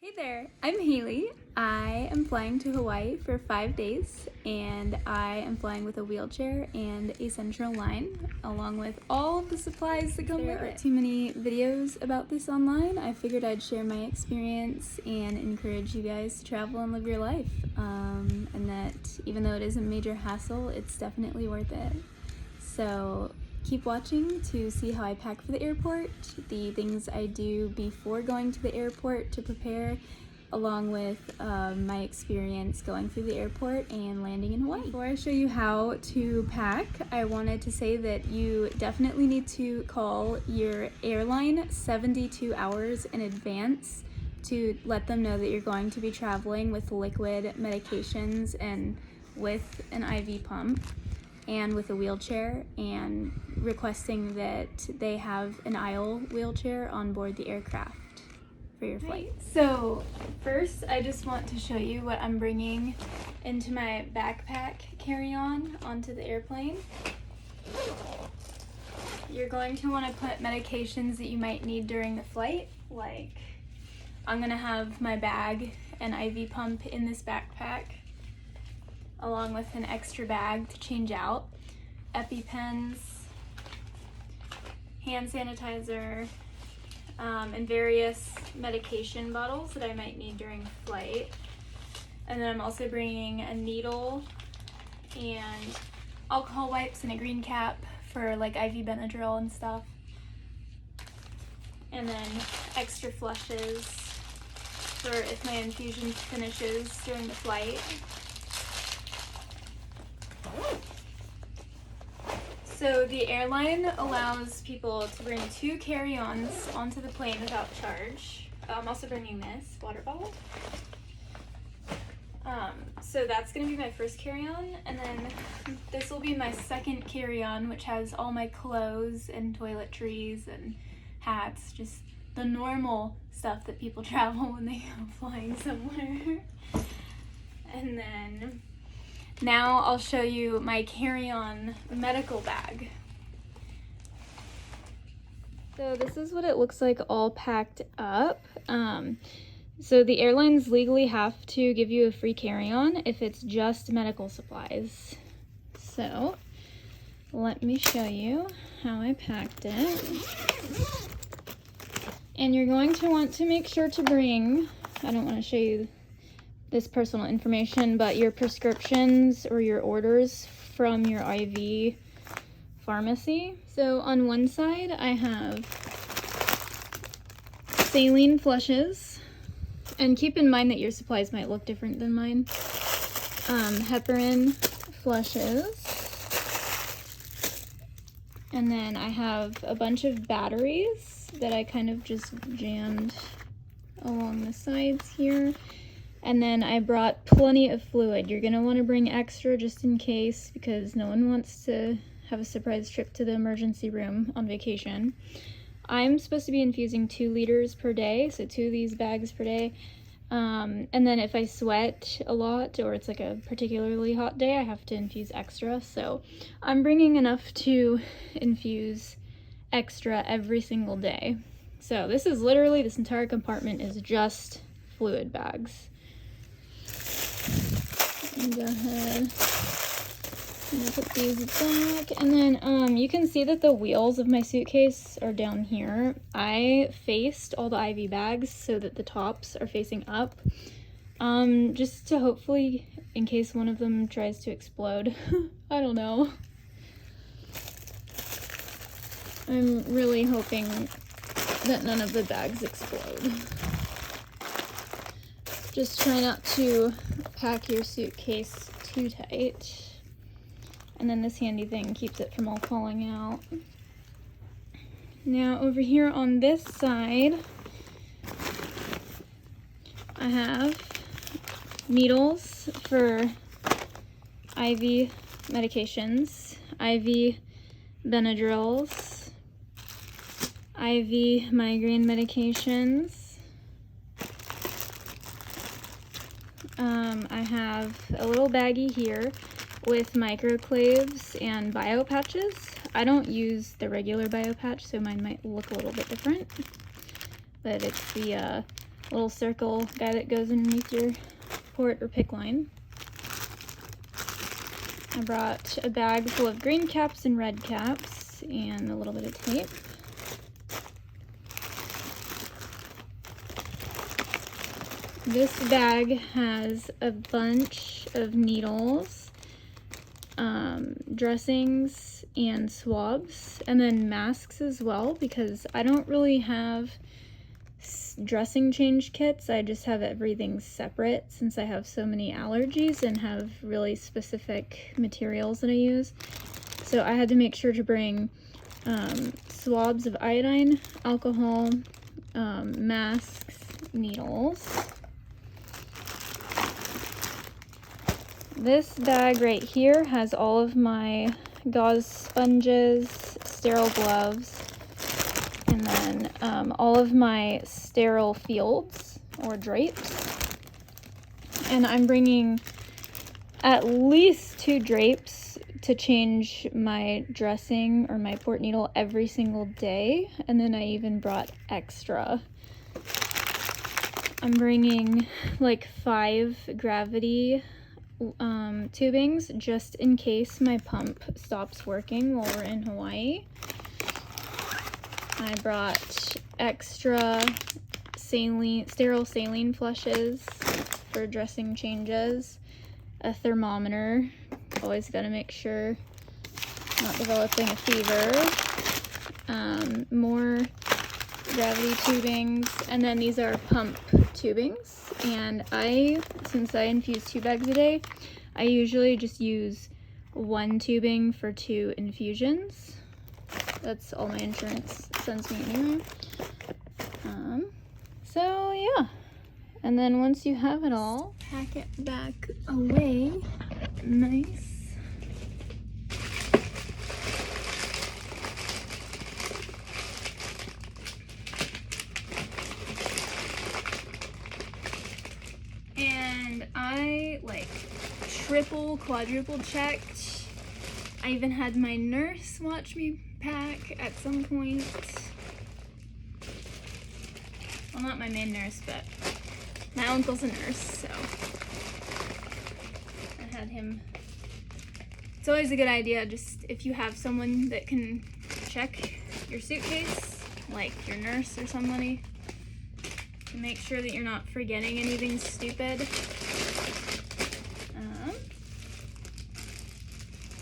Hey there, I'm Haley. I am flying to Hawaii for 5 days, and I am flying with a wheelchair and a central line, along with all of the supplies that come with it. There aren't too many videos about this online. I figured I'd share my experience and encourage you guys to travel and live your life, and that even though it is a major hassle, it's definitely worth it. So keep watching to see how I pack for the airport, the things I do before going to the airport to prepare, along with my experience going through the airport and landing in Hawaii. Before I show you how to pack, I wanted to say that you definitely need to call your airline 72 hours in advance to let them know that you're going to be traveling with liquid medications and with an IV pump and with a wheelchair, and requesting that they have an aisle wheelchair on board the aircraft for your flight. So first I just want to show you what I'm bringing into my backpack carry-on onto the airplane. You're going to want to put medications that you might need during the flight, like I'm gonna have my bag and IV pump in this backpack, along with an extra bag to change out, EpiPens, hand sanitizer, and various medication bottles that I might need during flight. And then I'm also bringing a needle and alcohol wipes and a green cap for like IV Benadryl and stuff. And then extra flushes for if my infusion finishes during the flight. So the airline allows people to bring 2 carry-ons onto the plane without charge. I'm also bringing this water bottle. So that's going to be my first carry-on, and then this will be my second carry-on, which has all my clothes and toiletries and hats, just the normal stuff that people travel when they go flying somewhere. And then now I'll show you my carry-on medical bag. So this is what it looks like all packed up. So the airlines legally have to give you a free carry-on if it's just medical supplies. So let me show you how I packed it. And you're going to want to make sure to bring, I don't want to show you this personal information, but your prescriptions or your orders from your IV pharmacy. So on one side I have saline flushes, and keep in mind that your supplies might look different than mine. Heparin flushes, and then I have a bunch of batteries that I kind of just jammed along the sides here. And then I brought plenty of fluid. You're gonna wanna bring extra just in case, because no one wants to have a surprise trip to the emergency room on vacation. I'm supposed to be infusing 2 liters per day, so 2 of these bags per day. And then if I sweat a lot or it's like a particularly hot day, I have to infuse extra. So I'm bringing enough to infuse extra every single day. So this is literally, this entire compartment is just fluid bags. Go ahead and put these back, and then you can see that the wheels of my suitcase are down here. I faced all the IV bags so that the tops are facing up, just to hopefully, in case one of them tries to explode. I don't know. I'm really hoping that none of the bags explode. Just try not to pack your suitcase too tight. And then this handy thing keeps it from all falling out. Now over here on this side, I have needles for IV medications, IV Benadryls, IV migraine medications. I have a little baggie here with microclaves and bio patches. I don't use the regular bio patch, so mine might look a little bit different, but it's the little circle guy that goes underneath your port or pick line. I brought a bag full of green caps and red caps and a little bit of tape. This bag has a bunch of needles, dressings, and swabs, and then masks as well, because I don't really have dressing change kits. I just have everything separate since I have so many allergies and have really specific materials that I use. So I had to make sure to bring swabs of iodine, alcohol, masks, needles. This bag right here has all of my gauze sponges, sterile gloves, and then all of my sterile fields or drapes. And I'm bringing at least 2 drapes to change my dressing or my port needle every single day. And then I even brought extra. I'm bringing like 5 gravity tubings just in case my pump stops working while we're in Hawaii. I brought extra sterile saline flushes for dressing changes, a thermometer, always gotta make sure I'm not developing a fever, more gravity tubings, and then these are pump tubings. And since I infuse 2 bags a day, I usually just use 1 tubing for 2 infusions. That's all my insurance sends me anyway. So yeah, and then once you have it all, pack it back away nice. And I like quadruple checked. I even had my nurse watch me pack at some point. Well, not my main nurse, but my uncle's a nurse, so I had him. It's always a good idea, just if you have someone that can check your suitcase, like your nurse or somebody, to make sure that you're not forgetting anything stupid.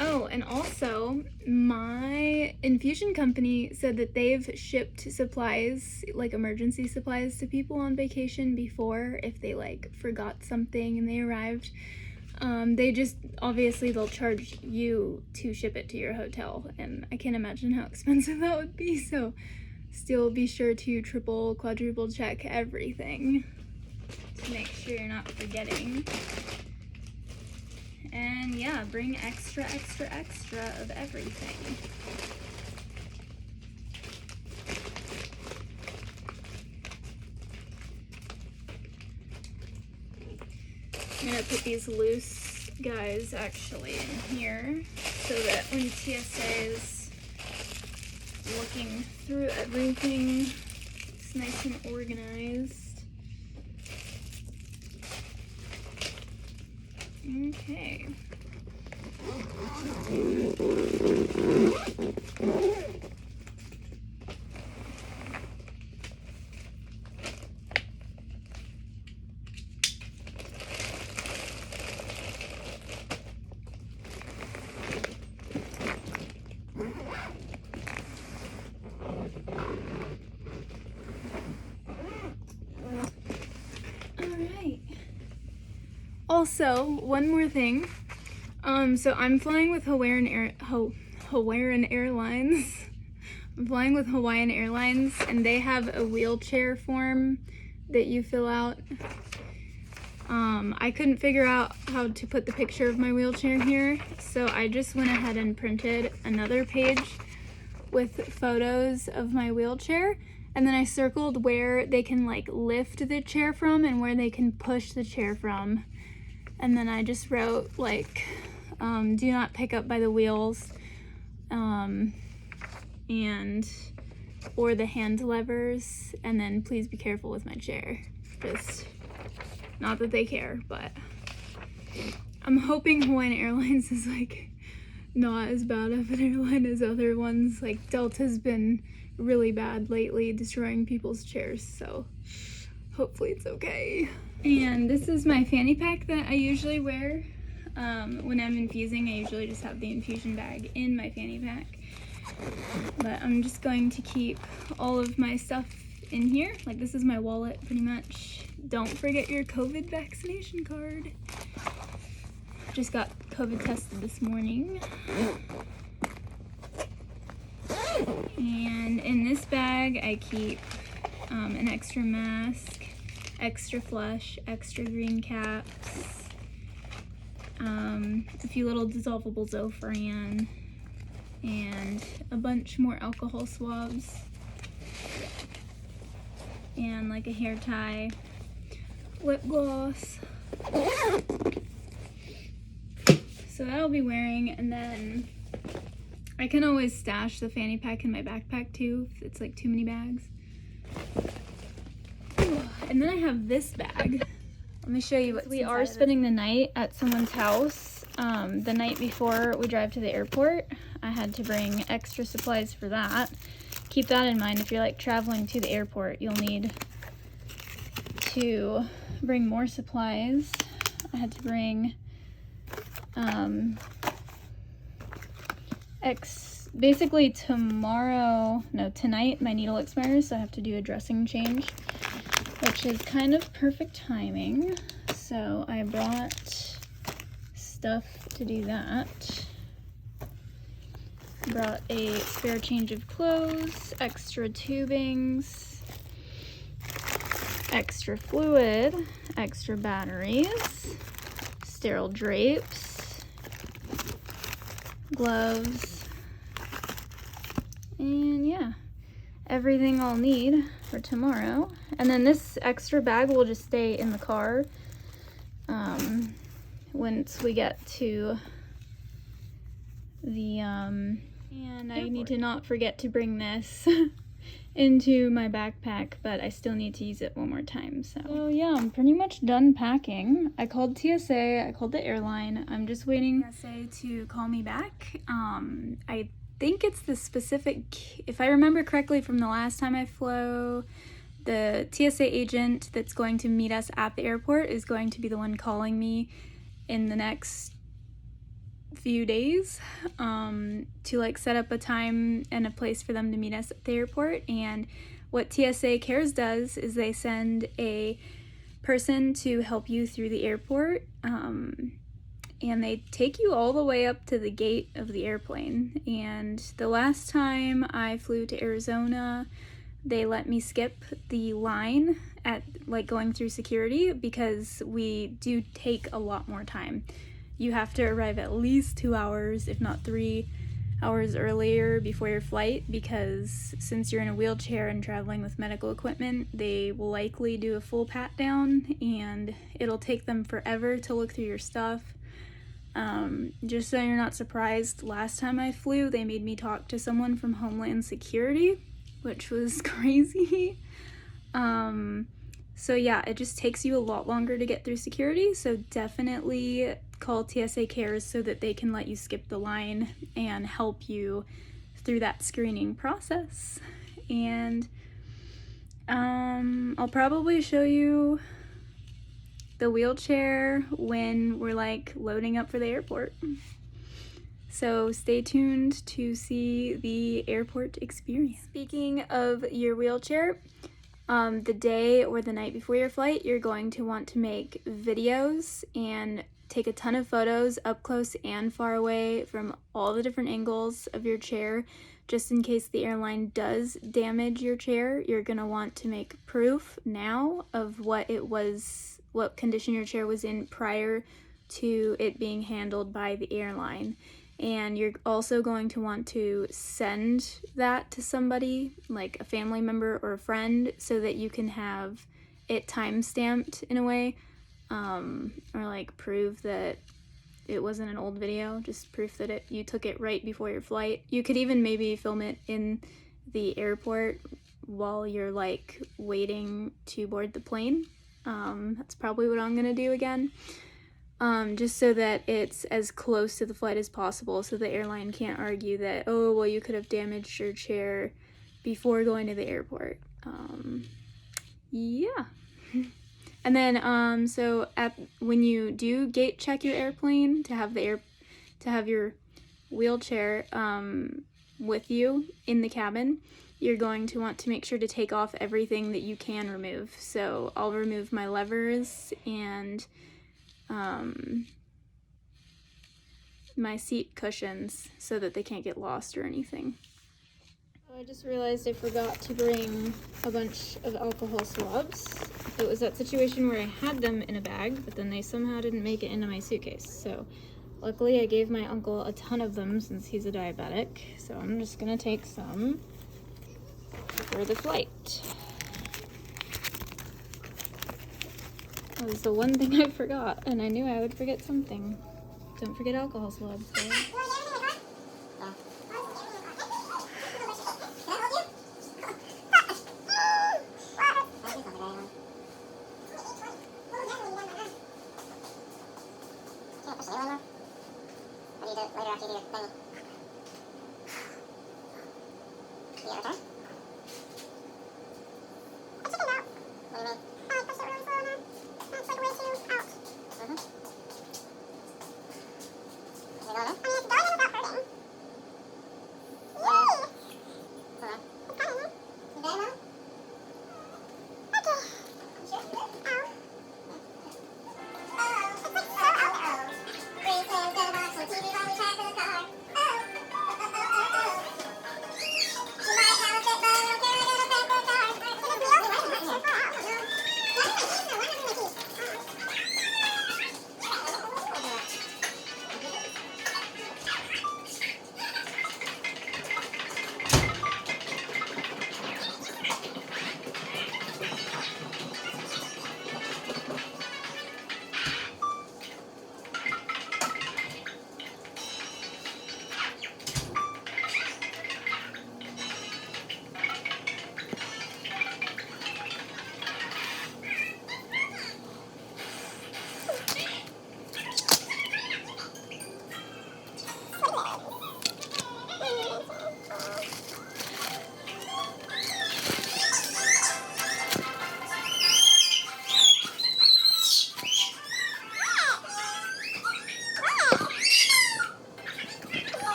Oh, and also, my infusion company said that they've shipped supplies, like emergency supplies, to people on vacation before if they like forgot something and they arrived. They just, obviously they'll charge you to ship it to your hotel, and I can't imagine how expensive that would be, so still be sure to triple, quadruple check everything to make sure you're not forgetting. And yeah, bring extra of everything. I'm gonna put these loose guys actually in here so that when TSA is looking through everything, it's nice and organized. Okay. Also, one more thing. So I'm flying with Hawaiian Airlines. I'm flying with Hawaiian Airlines, and they have a wheelchair form that you fill out. I couldn't figure out how to put the picture of my wheelchair here, so I just went ahead and printed another page with photos of my wheelchair, and then I circled where they can like lift the chair from and where they can push the chair from. And then I just wrote like, do not pick up by the wheels, or the hand levers, and then please be careful with my chair. Just not that they care, but I'm hoping Hawaiian Airlines is like not as bad of an airline as other ones. Like Delta's been really bad lately, destroying people's chairs, so hopefully it's okay. And this is my fanny pack that I usually wear. When I'm infusing, I usually just have the infusion bag in my fanny pack. But I'm just going to keep all of my stuff in here. Like, this is my wallet, pretty much. Don't forget your COVID vaccination card. Just got COVID tested this morning. And in this bag, I keep an extra mask, extra flush, extra green caps, a few little dissolvable Zofran, and a bunch more alcohol swabs, and like a hair tie, lip gloss. So that I'll be wearing, and then I can always stash the fanny pack in my backpack too if it's like too many bags. And then I have this bag. Let me show you what we are spending the night at someone's house. The night before we drive to the airport, I had to bring extra supplies for that. Keep that in mind. If you're like traveling to the airport, you'll need to bring more supplies. I had to bring basically tonight my needle expires, so I have to do a dressing change, which is kind of perfect timing. So I brought stuff to do that. Brought a spare change of clothes, extra tubings, extra fluid, extra batteries, sterile drapes, gloves, and yeah, everything I'll need for tomorrow. And then this extra bag will just stay in the car once we get to the and I need to not forget to bring this into my backpack, but I still need to use it one more time. So yeah, I'm pretty much done packing. I called TSA, I called the airline. I'm just waiting TSA to call me back. I think it's the specific, if I remember correctly from the last time I flew, the TSA agent that's going to meet us at the airport is going to be the one calling me in the next few days to like set up a time and a place for them to meet us at the airport. And what TSA Cares does is they send a person to help you through the airport, and they take you all the way up to the gate of the airplane. And the last time I flew to Arizona, they let me skip the line at like going through security because we do take a lot more time. You have to arrive at least 2 hours, if not 3 hours earlier before your flight, because since you're in a wheelchair and traveling with medical equipment, they will likely do a full pat down and it'll take them forever to look through your stuff. Just so you're not surprised, last time I flew, they made me talk to someone from Homeland Security, which was crazy. So yeah, it just takes you a lot longer to get through security, so definitely call TSA Cares so that they can let you skip the line and help you through that screening process. And I'll probably show you the wheelchair when we're like loading up for the airport. So stay tuned to see the airport experience. Speaking of your wheelchair, the day or the night before your flight, you're going to want to make videos and take a ton of photos up close and far away from all the different angles of your chair, just in case the airline does damage your chair. You're going to want to make proof now of what condition your chair was in prior to it being handled by the airline. And you're also going to want to send that to somebody, like a family member or a friend, so that you can have it time-stamped in a way, or like prove that it wasn't an old video, just proof that you took it right before your flight. You could even maybe film it in the airport while you're like waiting to board the plane. That's probably what I'm gonna do again. Just so that it's as close to the flight as possible, so the airline can't argue that, oh, well, you could have damaged your chair before going to the airport. Yeah. And then, so when you do gate check your airplane to have your wheelchair with you in the cabin, you're going to want to make sure to take off everything that you can remove. So I'll remove my levers and my seat cushions so that they can't get lost or anything. I just realized I forgot to bring a bunch of alcohol swabs. It was that situation where I had them in a bag, but then they somehow didn't make it into my suitcase. So luckily I gave my uncle a ton of them since he's a diabetic. So I'm just gonna take some for the flight. That was the one thing I forgot, and I knew I would forget something. Don't forget alcohol swabs, though.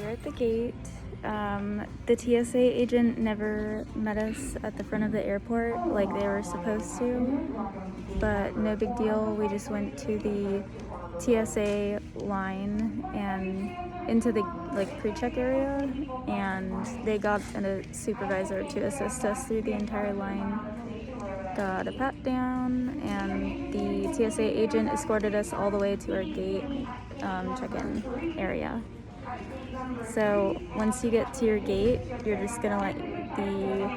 At the gate. The TSA agent never met us at the front of the airport like they were supposed to, but no big deal. We just went to the TSA line and into the pre-check area, and they got a supervisor to assist us through the entire line. Got a pat down, and the TSA agent escorted us all the way to our gate check-in area. So once you get to your gate, you're just gonna let the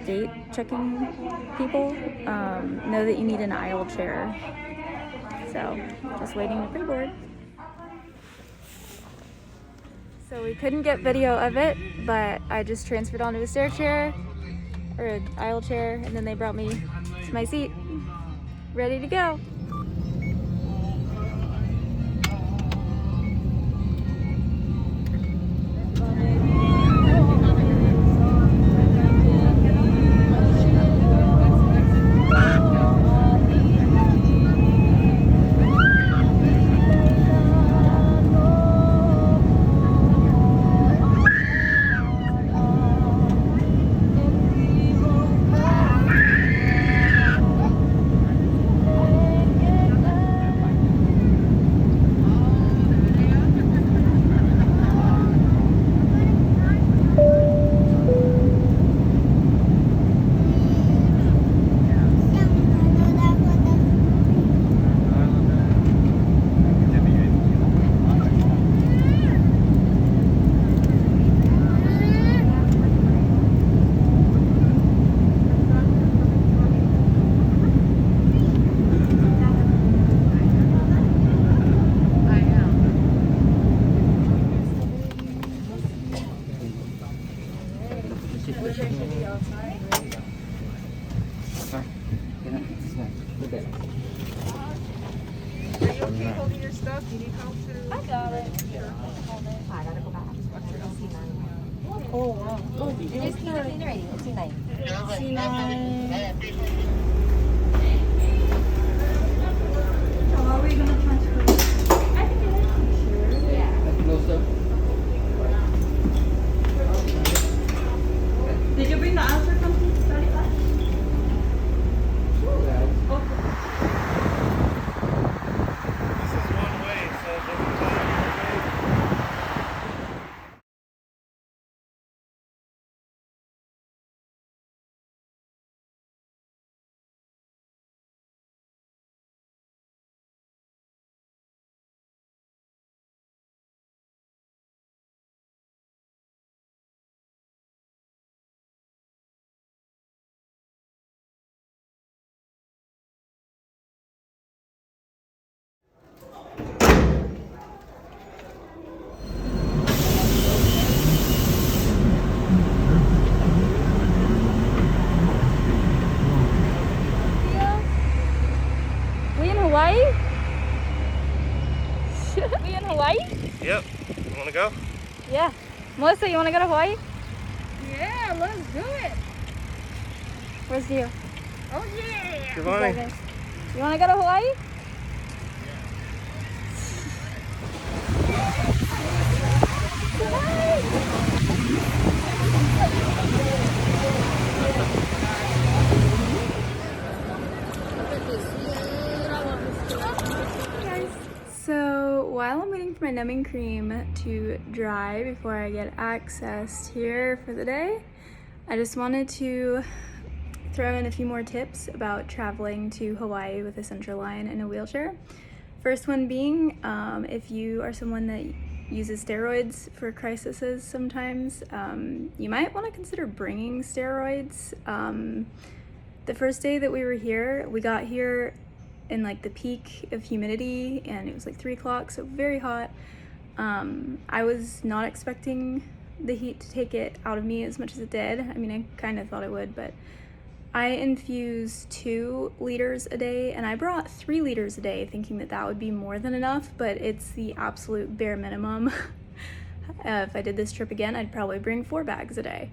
gate checking people know that you need an aisle chair. So just waiting to pre-board. So we couldn't get video of it, but I just transferred onto a stair chair or an aisle chair, and then they brought me to my seat, ready to go. I got it. I gotta go back. Oh, wow. Oh, it's C9. It's C9. How are we gonna transfer? I think it is. Sure. Yeah. Close up. Did you bring the answer from the study class? Okay. This is one way, so it doesn't tell you We in Hawaii? We in Hawaii? Yep. You want to go? Yeah. Melissa, you want to go to Hawaii? Yeah, let's do it. Where's you? Oh yeah. Giovanni. You want to go to Hawaii? So while I'm waiting for my numbing cream to dry before I get accessed here for the day, I just wanted to throw in a few more tips about traveling to Hawaii with a central line in a wheelchair. First one being, if you are someone that uses steroids for crises sometimes, you might want to consider bringing steroids. The first day that we were here, we got here in like the peak of humidity and it was like 3 o'clock, so very hot. I was not expecting the heat to take it out of me as much as it did. I mean, I kind of thought it would, but I infuse 2 liters a day and I brought 3 liters a day thinking that that would be more than enough, but it's the absolute bare minimum. If I did this trip again, I'd probably bring 4 bags a day.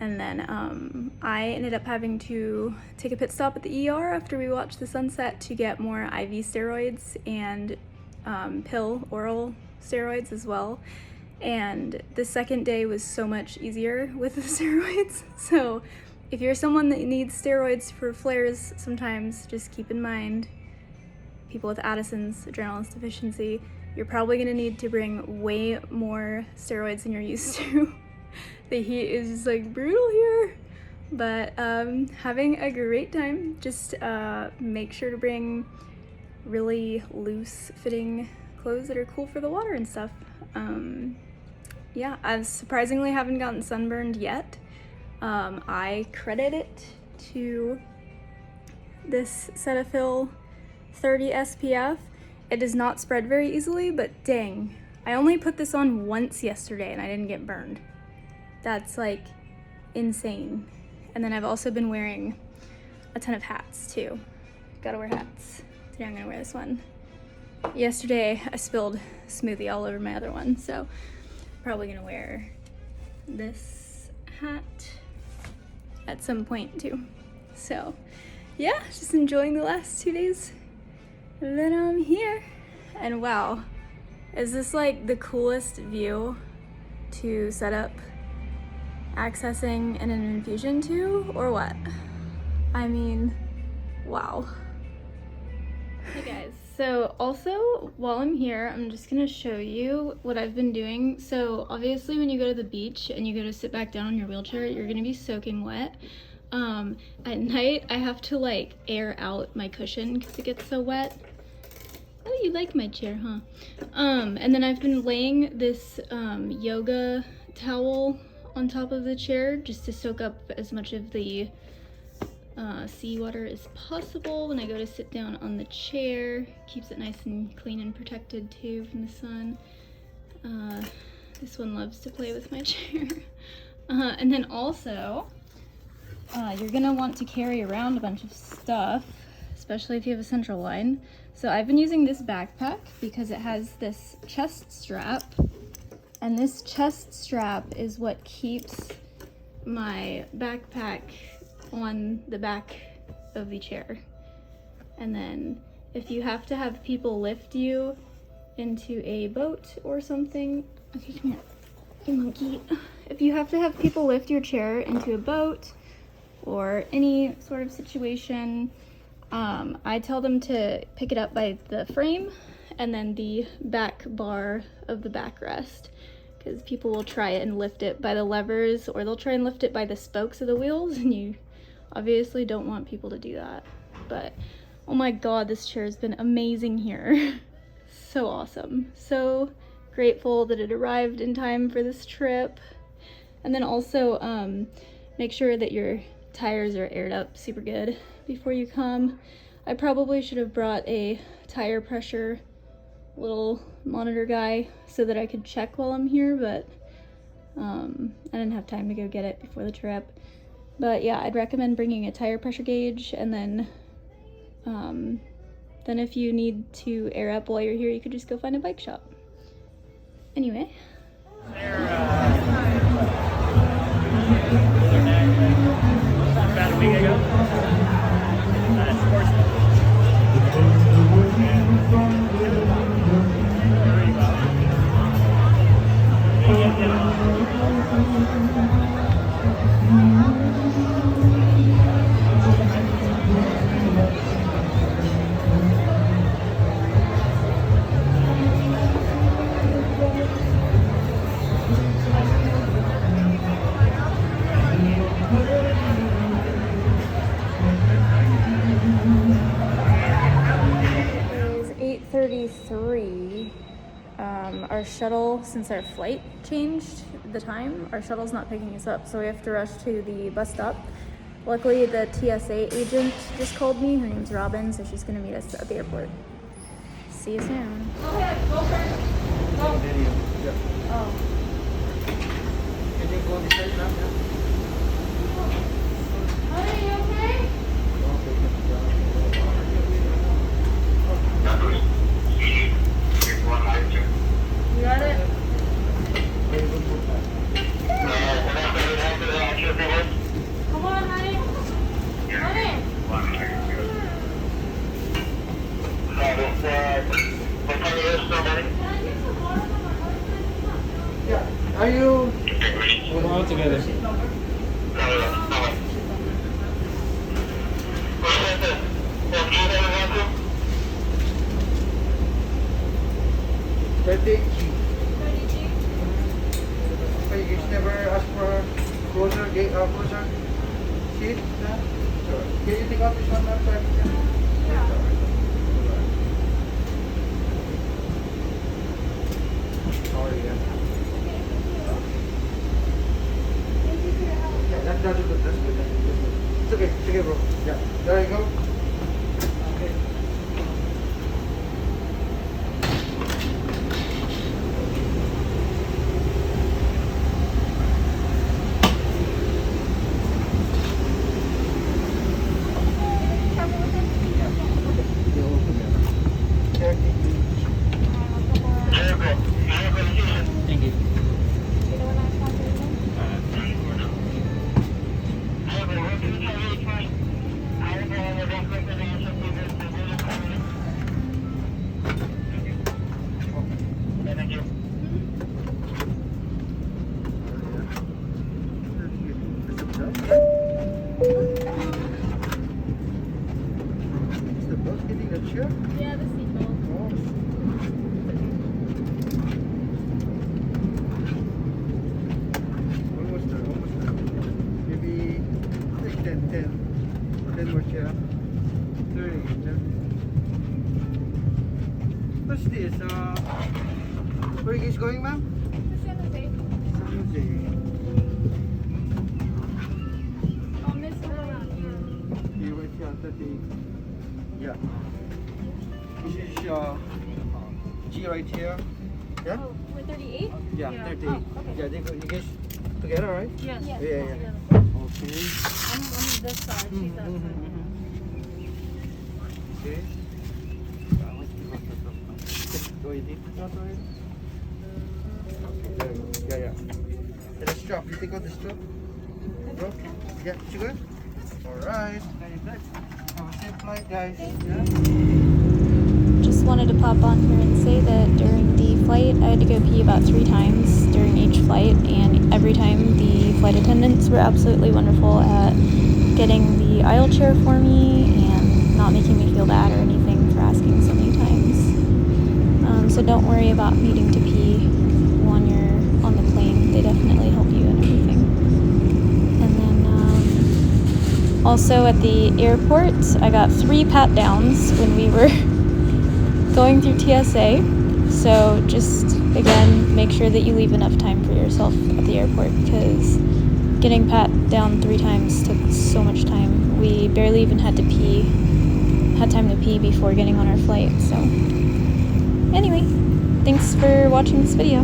And then I ended up having to take a pit stop at the ER after we watched the sunset to get more IV steroids and oral steroids as well. And the second day was so much easier with the steroids. So if you're someone that needs steroids for flares sometimes, just keep in mind, people with Addison's, adrenal insufficiency, you're probably gonna need to bring way more steroids than you're used to. The heat is just like brutal here, but having a great time. Just make sure to bring really loose fitting clothes that are cool for the water and stuff. Yeah, I surprisingly haven't gotten sunburned yet. I credit it to this Cetaphil 30 SPF. It does not spread very easily, but dang, I only put this on once yesterday and I didn't get burned. That's like insane. And then I've also been wearing a ton of hats too. Gotta wear hats. Today I'm gonna wear this one. Yesterday I spilled smoothie all over my other one, so probably gonna wear this hat at some point too. So yeah, just enjoying the last 2 days that I'm here. And wow, is this like the coolest view to set up accessing in an infusion to, or what? I mean, wow. Hey guys, so also while I'm here, I'm just gonna show you what I've been doing. So obviously when you go to the beach and you go to sit back down on your wheelchair, you're gonna be soaking wet. At night I have to like air out my cushion because it gets so wet. Oh, you like my chair, huh? And then I've been laying this yoga towel on top of the chair just to soak up as much of the seawater as possible when I go to sit down on the chair. Keeps it nice and clean and protected too from the sun. This one loves to play with my chair. And then also, you're gonna want to carry around a bunch of stuff, especially if you have a central line. So I've been using this backpack because it has this chest strap, and this chest strap is what keeps my backpack on the back of the chair. And then if you have to have people lift you into a boat or something, okay, come here, you monkey. If you have to have people lift your chair into a boat or any sort of situation, I tell them to pick it up by the frame and then the back bar of the backrest, because people will try and lift it by the levers, or they'll try and lift it by the spokes of the wheels, and you obviously don't want people to do that. But oh my god, this chair has been amazing here. So awesome. So grateful that it arrived in time for this trip. And then also make sure that your tires are aired up super good before you come. I probably should have brought a tire pressure little monitor guy so that I could check while I'm here, but I didn't have time to go get it before the trip. But yeah, I'd recommend bringing a tire pressure gauge, and then if you need to air up while you're here, you could just go find a bike shop. Anyway. About a week ago. It is 8:33. Our shuttle, since our flight changed the time, our shuttle's not picking us up, so we have to rush to the bus stop. Luckily, the TSA agent just called me. Her name's Robin, so she's gonna meet us at the airport. See you soon. Go ahead, go first. Go. Oh. Honey, you okay? You got it? Come on, honey. Honey. Yeah. Are you? We're all together. You guys never ask for closer seat? Sure. Can you take out this one now? Sorry, yeah. Yeah, that's good. That's good. It's okay. It's okay, bro. Yeah. There you go. Okay. Thank you. Is the bus getting the chair? Yeah, the seatbelt. Almost there. Maybe I think 10 more chair. 30. What's this? Where are you guys going, ma'am? San Jose. On this one around here. You wait here 30. Yeah. This is G right here. Yeah? Oh, we're 38? Yeah, 30. Oh, okay. Yeah, you guys together, right? Yes. Yes. Yeah. Okay. I'm this side. She's that side. Okay. Go ahead. Okay, there you go. Yeah. And the strap. You take out the strap. Bro? Yeah, you good? Alright. Very good. Have a safe flight, guys. Yeah. Just wanted to pop on here and say that during the flight, I had to go pee about 3 times during each flight, and every time the flight attendants were absolutely wonderful at getting the aisle chair for me and not making me feel bad or anything for asking so many times. So don't worry about needing to pee when you're on the plane. They definitely help you and everything. And then also at the airport, I got 3 pat downs when we were going through TSA. So just, again, make sure that you leave enough time for yourself at the airport, because getting pat down 3 times took so much time. We barely even had time to pee before getting on our flight. So anyway, thanks for watching this video.